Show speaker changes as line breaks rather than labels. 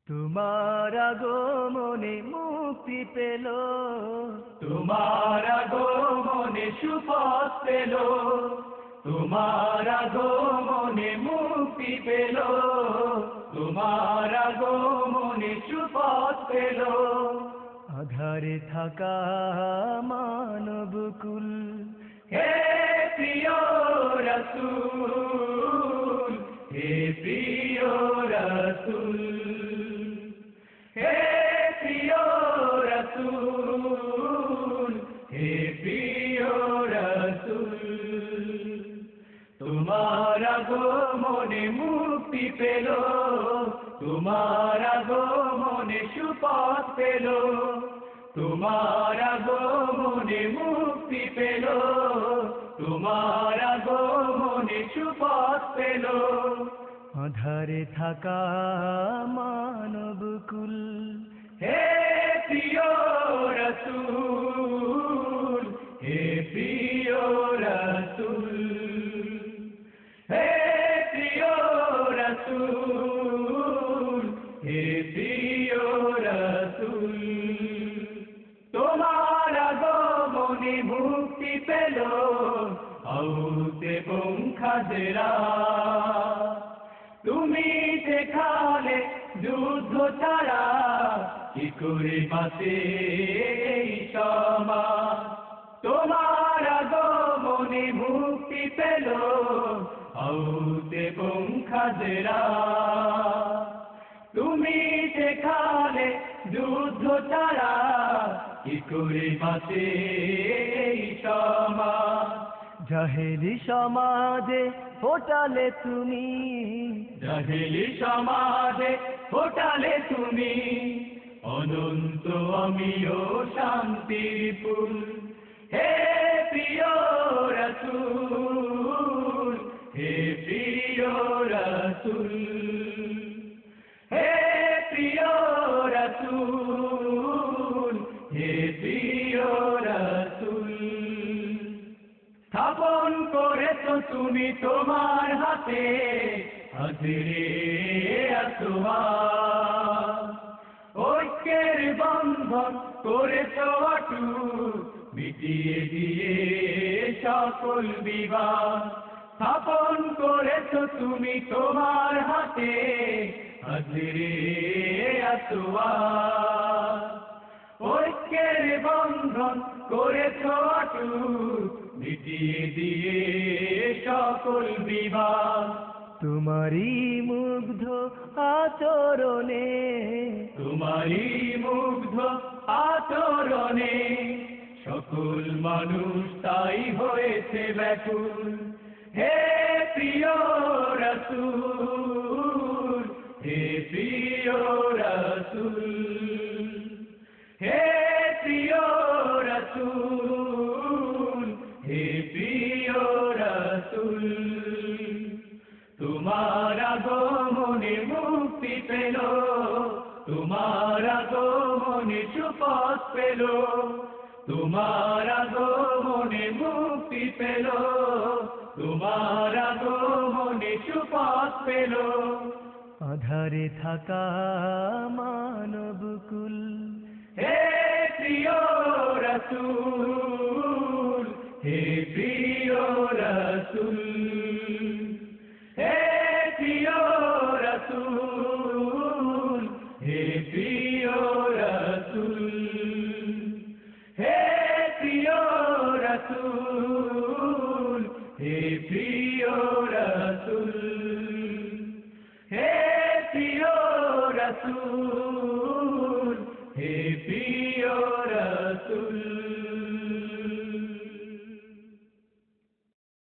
তোমার আগমনে মুক্তি পেল,
তোমার আগমনে সুপথ পেল, তোমার আগমনে মুক্তি পেল, তোমার আগমনে সুপথ পেল।
আধারে থাকা মানবকুল,
হে প্রিয় রাসূল, হে প্রিয় রাসূল, হে প্রিয় রাসূল, হে প্রিয় রাসূল। তোমার আগমনে মুক্তি পেল, তোমার আগমনে সুপথ পেল, তোমার আগমনে মুক্তি পেল, তোমার আগমনে সুপথ পেল।
আধারে থাকা মানবকুল,
হে প্রিয় রাসূল, হে প্রিয় রাসূল, হে প্রিয় রাসূল, হে প্রিয় রাসূল। তোমার আগমনে মুক্তি পেল আউস এবং খাজরা, তুমি দেখালে যুদ্ধ ছাড়া কি করে বাঁচে এই সমাজ। তোমার আগমনে মুক্তি পেল আউস এবং খাজরা, তুমি দেখালে যুদ্ধ ছাড়া কি করে বাঁচে এই সমাজ।
জাহেলি সমাজে ফোটালে তুমি,
জাহেলি সমাজে ফোটালে তুমি অনন্ত অমিয় শান্তির ফুল। হে প্রিয় রাসূল, হে প্রিয় রাসূল, হে প্রিয় রাসূল, হে প্রিয় রাসূল। স্থাপন করেছো তুমি তোমার হাতে হাজরে আসওয়াদ, ঐক্যের বন্ধন করেছো অটুট মিটিয়ে দিয়ে সকল বিবাদ। স্থাপন করেছো তুমি তোমার হাতে হাজরে আসওয়াদ, ঐক্যের বন্ধন করেছো অটুট মিটিয়ে দিয়ে সকল বিবাদ।
তোমারই মুগ্ধ আচরণে,
তোমারই মুগ্ধ আচরণে সকল মানুষ তাই হয়েছে ব্যাকুল। হে প্রিয় রাসূল, হে প্রিয় রাসূল, হে প্রিয় রাসূল, হে প্রিয় রাসূল। তোমার আগমনে মুক্তি পেল, তোমার আগমনে সুপথ পেল, তোমার আগমনে মুক্তি পেল, তোমার আগমনে সুপথ পেল।
আধারে থাকা মানবকুল,
হে প্রিয় রাসূল, হে প্রিয় রাসূল, হে প্রিয় রাসূল, হে প্রিয় রাসূল, হে প্রিয় রাসূল, হে প্রিয় রাসূল, হে প্রিয় রাসূল।